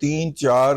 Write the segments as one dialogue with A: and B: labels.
A: 3-4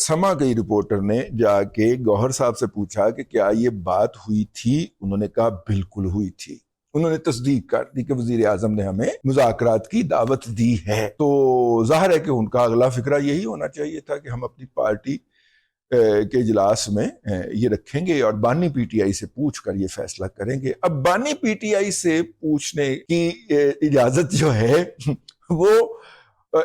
A: سما کی رپورٹر نے جا کے گوہر صاحب سے پوچھا کہ کیا یہ بات ہوئی تھی؟ انہوں نے کہا بالکل ہوئی تھی. انہوں نے تصدیق کر دی کہ وزیر اعظم نے ہمیں مذاکرات کی دعوت دی ہے. تو ظاہر ہے کہ ان کا اگلا فکرہ یہی ہونا چاہیے تھا کہ ہم اپنی پارٹی کے اجلاس میں یہ رکھیں گے اور بانی پی ٹی آئی سے پوچھ کر یہ فیصلہ کریں گے. اب بانی پی ٹی آئی سے پوچھنے کی اجازت جو ہے وہ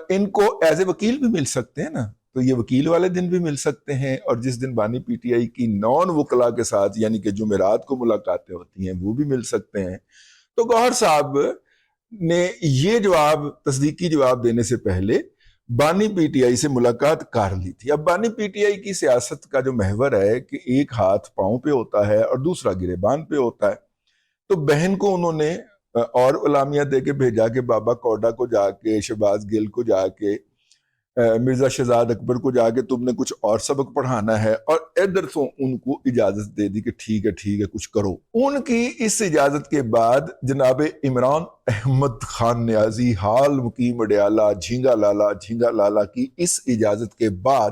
A: ان کو ایز اے وکیل بھی مل سکتے ہیں نا, تو یہ وکیل والے دن بھی مل سکتے ہیں, اور جس دن بانی پی ٹی آئی کی نان وکلا کے ساتھ یعنی کہ جمعرات کو ملاقاتیں ہوتی ہیں وہ بھی مل سکتے ہیں. تو گوہر صاحب نے یہ جواب, تصدیقی جواب دینے سے پہلے بانی پی ٹی آئی سے ملاقات کر لی تھی. اب بانی پی ٹی آئی کی سیاست کا جو محور ہے کہ ایک ہاتھ پاؤں پہ ہوتا ہے اور دوسرا گریبان پہ ہوتا ہے, تو بہن کو انہوں نے اور اعلامیہ دے کے بھیجا کہ بابا کوڈا کو جا کے, شہباز گل کو جا کے, مرزا شہزاد اکبر کو جا کے تم نے کچھ اور سبق پڑھانا ہے, اور ادھر تو ان کو اجازت دے دی کہ ٹھیک ہے کچھ کرو. ان کی اس اجازت کے بعد جناب عمران احمد خان نیازی حال مقیم اڈیالہ جھینگا لالا کی اس اجازت کے بعد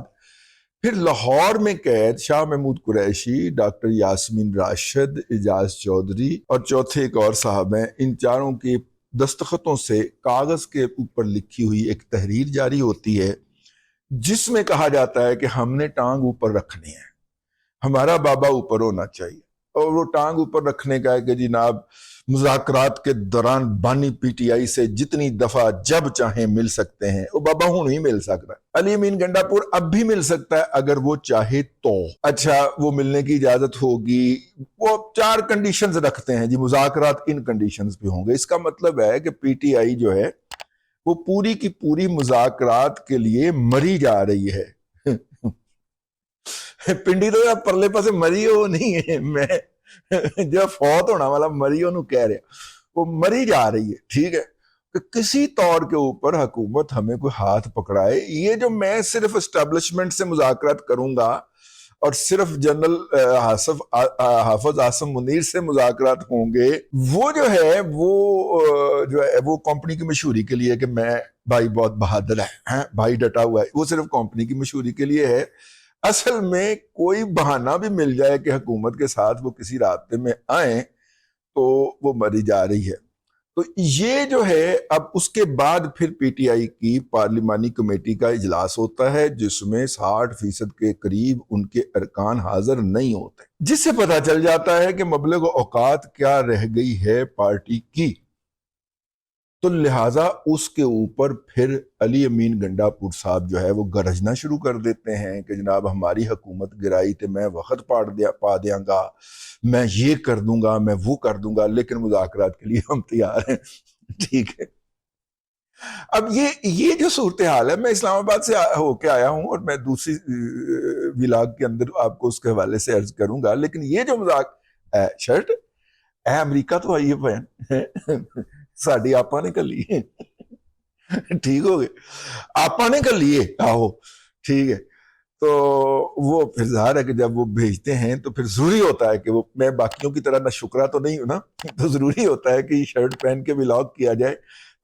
A: پھر لاہور میں قید شاہ محمود قریشی, ڈاکٹر یاسمین راشد, اعجاز چودھری اور چوتھے ایک اور صاحب ہیں, ان چاروں کے دستخطوں سے کاغذ کے اوپر لکھی ہوئی ایک تحریر جاری ہوتی ہے جس میں کہا جاتا ہے کہ ہم نے ٹانگ اوپر رکھنی ہے, ہمارا بابا اوپر ہونا چاہیے. اور وہ ٹانگ اوپر رکھنے کا ہے کہ جناب مذاکرات کے دوران بانی پی ٹی آئی سے جتنی دفعہ جب چاہیں مل سکتے ہیں. وہ بابا ہوں نہیں مل سکتا, علی امین گنڈا پور اب بھی مل سکتا ہے اگر وہ چاہے تو. اچھا وہ ملنے کی اجازت ہوگی, وہ 4 کنڈیشنز رکھتے ہیں جی, مذاکرات ان کنڈیشنز پہ ہوں گے. اس کا مطلب ہے کہ پی ٹی آئی جو ہے وہ پوری کی پوری مذاکرات کے لیے مری جا رہی ہے. پنڈی تو پرلے پاسے مری ہو نہیں ہے, میں جو فوت ہونا والا مری ہو کہہ رہے, وہ مری جا رہی ہے. ٹھیک ہے, کہ کسی طور کے اوپر حکومت ہمیں کوئی ہاتھ پکڑائے. یہ جو میں صرف اسٹیبلشمنٹ سے مذاکرات کروں گا اور صرف جنرل حافظ عاصم منیر سے مذاکرات ہوں گے, وہ جو ہے وہ کمپنی کی مشہوری کے لیے کہ میں بھائی بہت بہادر ہے, بھائی ڈٹا ہوا ہے, وہ صرف کمپنی کی مشہوری کے لیے ہے. اصل میں کوئی بہانہ بھی مل جائے کہ حکومت کے ساتھ وہ کسی رابطے میں آئیں تو وہ مری جا رہی ہے. تو یہ جو ہے اب اس کے بعد پھر پی ٹی آئی کی پارلیمانی کمیٹی کا اجلاس ہوتا ہے جس میں 60% کے قریب ان کے ارکان حاضر نہیں ہوتے, جس سے پتہ چل جاتا ہے کہ مبلغ اوقات کیا رہ گئی ہے پارٹی کی. تو لہٰذا اس کے اوپر پھر علی امین گنڈا پور صاحب جو ہے وہ گرجنا شروع کر دیتے ہیں کہ جناب ہماری حکومت گرائی تے میں وقت پا دیاں گا, میں یہ کر دوں گا, میں وہ کر دوں گا, لیکن مذاکرات کے لیے ہم تیار ہیں. ٹھیک ہے, اب یہ جو صورتحال ہے, میں اسلام آباد سے ہو کے آیا ہوں اور میں دوسری ولاگ کے اندر آپ کو اس کے حوالے سے عرض کروں گا, لیکن یہ جو شرٹ امریکہ تو آئیے بہن ساڑی آپا نے کر لیے, ٹھیک ہو گئے, آپا نے کر لیے, آہو ٹھیک ہے. تو وہ پھر ظاہر ہے کہ جب وہ بھیجتے ہیں تو پھر ضروری ہوتا ہے کہ وہ, میں باقیوں کی طرح نہ شکرا تو نہیں ہوں نا, تو ضروری ہوتا ہے کہ یہ شرٹ پہن کے ولاگ کیا جائے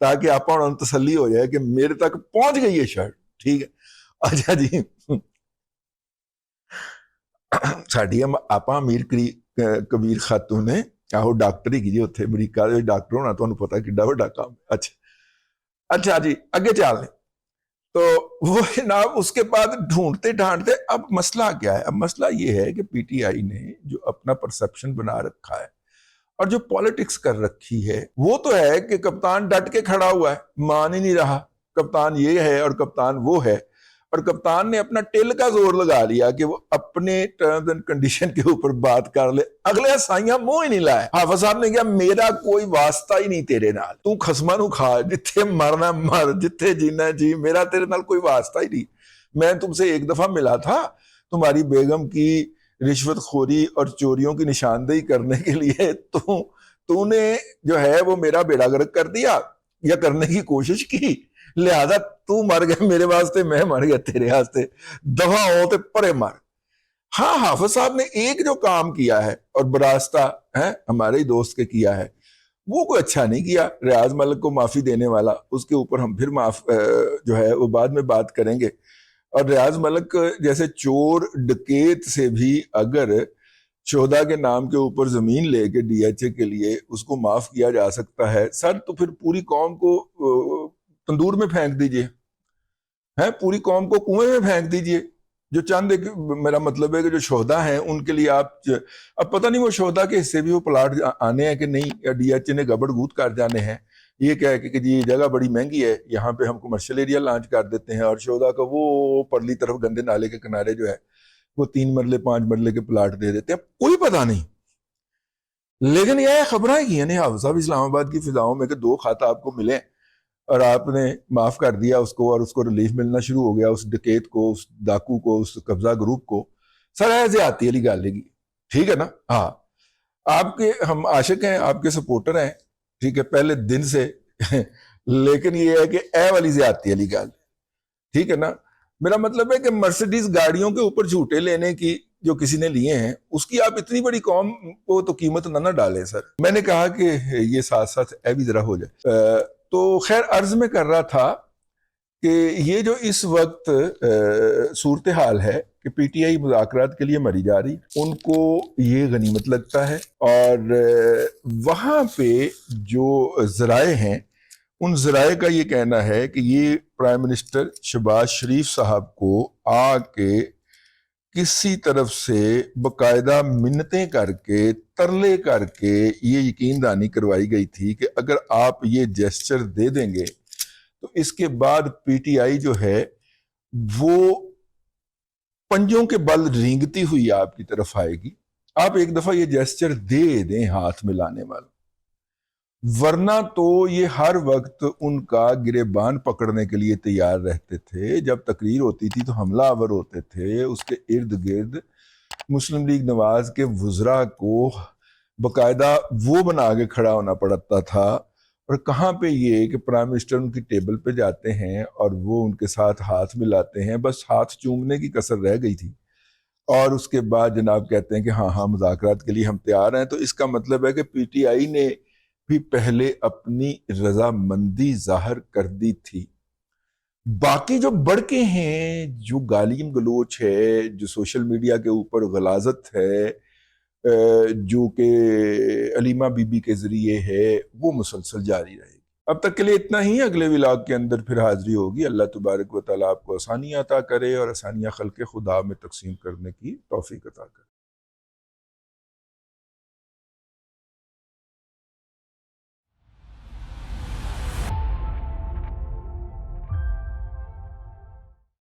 A: تاکہ آپا اور تسلی ہو جائے کہ میرے تک پہنچ گئی ہے شرٹ. ٹھیک ہے, اچھا جی, ساڑی آپا امیر کبیر خاتون نے آہو ڈاکٹر ہی کی جی, اتنے امریکہ ڈاکٹر ہونا تو پتا کڈا بڑا کام. اچھا جی اگے چل رہے. تو وہ جناب اس کے بعد ڈھونڈتے اب مسئلہ کیا ہے؟ اب مسئلہ یہ ہے کہ پی ٹی آئی نے جو اپنا پرسپشن بنا رکھا ہے اور جو پالیٹکس کر رکھی ہے وہ تو ہے کہ کپتان ڈٹ کے کھڑا ہوا ہے, مان ہی نہیں رہا, کپتان یہ ہے اور کپتان وہ ہے, اور کپتان نے اپنا ٹل کا زور لگا لیا کہ وہ اپنے ٹرمز اینڈ کنڈیشن کے اوپر بات کر لے. اگلے سائیاں منہ ہی نہیں لائے. حافظ صاحب نے کہا میرا کوئی واسطہ ہی نہیں تیرے نال, تو خسما نو کھا, جتھے مرنا مر, جتھے جینا جی, میرا تیرے نال کوئی واسطہ ہی نہیں. میں تم سے ایک دفعہ ملا تھا تمہاری بیگم کی رشوت خوری اور چوریوں کی نشاندہی کرنے کے لیے, تو نے جو ہے وہ میرا بیڑا گرک کر دیا یا کرنے کی کوشش کی, لہذا تو مر گیا میرے واسطے, میں مر گیا تیرے واسطے, دفعہ ہو تے پرے مر. ہاں حافظ صاحب نے ایک جو کام کیا ہے اور براستہ ہے ہمارے ہی دوست کے کیا ہے, وہ کوئی اچھا نہیں کیا. ریاض ملک کو معافی دینے والا, اس کے اوپر ہم پھر جو ہے وہ بعد میں بات کریں گے. اور ریاض ملک جیسے چور ڈکیت سے بھی اگر شہداء کے نام کے اوپر زمین لے کے ڈی ایچ اے کے لیے اس کو معاف کیا جا سکتا ہے سر، تو پھر پوری قوم کو تندور میں پھینک دیجئے، پوری قوم کو کنویں میں پھینک دیجئے۔ جو چند ایک، میرا مطلب ہے کہ جو شہداء ہیں ان کے لیے آپ، اب پتہ نہیں وہ شہداء کے حصے بھی وہ پلاٹ آنے ہیں کہ نہیں، یا ڈی ایچ اے نے گبڑ گود کر جانے ہیں، یہ کہہ کہ جی یہ جگہ بڑی مہنگی ہے، یہاں پہ ہم کمرشل ایریا لانچ کر دیتے ہیں، اور شہداء کا وہ پرلی طرف گندے نالے کے کنارے جو ہے وہ 3 مرلے 5 مرلے کے پلاٹ دے دیتے ہیں، کوئی پتہ نہیں۔ لیکن یہ خبریں کی ہیں حافظ صاحب اسلام آباد کی فضاؤں میں کہ 2 خط آپ کو ملے اور آپ نے معاف کر دیا اس کو، اور اس کو ریلیف ملنا شروع ہو گیا، اس ڈکیت کو، اس ڈاکو کو، اس قبضہ گروپ کو۔ سر ایسے آتی علی گالے، ٹھیک ہے نا؟ ہاں، آپ کے ہم عاشق ہیں، آپ کے سپورٹر ہیں، ٹھیک ہے، پہلے دن سے لیکن یہ ہے کہ اے والی زیادتی علی گال، ٹھیک ہے نا؟ میرا مطلب ہے کہ مرسیڈیز گاڑیوں کے اوپر جھوٹے لینے کی جو کسی نے لیے ہیں، اس کی آپ اتنی بڑی قوم کو تو قیمت نہ ڈالیں سر۔ میں نے کہا کہ یہ ساتھ ساتھ اے بھی ذرا ہو جائے۔ تو خیر عرض میں کر رہا تھا کہ یہ جو اس وقت صورتحال ہے کہ پی ٹی آئی مذاکرات کے لیے مری جا رہی، ان کو یہ غنیمت لگتا ہے، اور وہاں پہ جو ذرائع ہیں ان ذرائع کا یہ کہنا ہے کہ یہ پرائم منسٹر شہباز شریف صاحب کو آ کے کسی طرف سے باقاعدہ منتیں کر کے، ترلے کر کے یہ یقین دہانی کروائی گئی تھی کہ اگر آپ یہ جیسچر دے دیں گے تو اس کے بعد پی ٹی آئی جو ہے وہ پنجوں کے بل رینگتی ہوئی آپ کی طرف آئے گی۔ آپ ایک دفعہ یہ جیسچر دے دیں ہاتھ ملانے والا، ورنہ تو یہ ہر وقت ان کا گریبان پکڑنے کے لیے تیار رہتے تھے۔ جب تقریر ہوتی تھی تو حملہ آور ہوتے تھے، اس کے ارد گرد مسلم لیگ نواز کے وزراء کو باقاعدہ وہ بنا کے کھڑا ہونا پڑتا تھا، اور کہاں پہ یہ کہ پرائم منسٹر ان کی ٹیبل پہ جاتے ہیں اور وہ ان کے ساتھ ہاتھ ملاتے ہیں، بس ہاتھ چومنے کی کسر رہ گئی تھی، اور اس کے بعد جناب کہتے ہیں کہ ہاں مذاکرات کے لیے ہم تیار ہیں۔ تو اس کا مطلب ہے کہ پی ٹی آئی نے بھی پہلے اپنی رضامندی ظاہر کر دی تھی۔ باقی جو بڑکے ہیں، جو گالیم گلوچ ہے، جو سوشل میڈیا کے اوپر غلاظت ہے، جو کہ علیمہ بی بی کے ذریعے ہے، وہ مسلسل جاری رہے گی۔ اب تک کے لیے اتنا ہی، اگلے ولاگ کے اندر پھر حاضری ہوگی۔ اللہ تبارک و تعالیٰ آپ کو آسانیاں عطا کرے اور آسانیاں خلق خدا میں تقسیم کرنے کی توفیق عطا کرے۔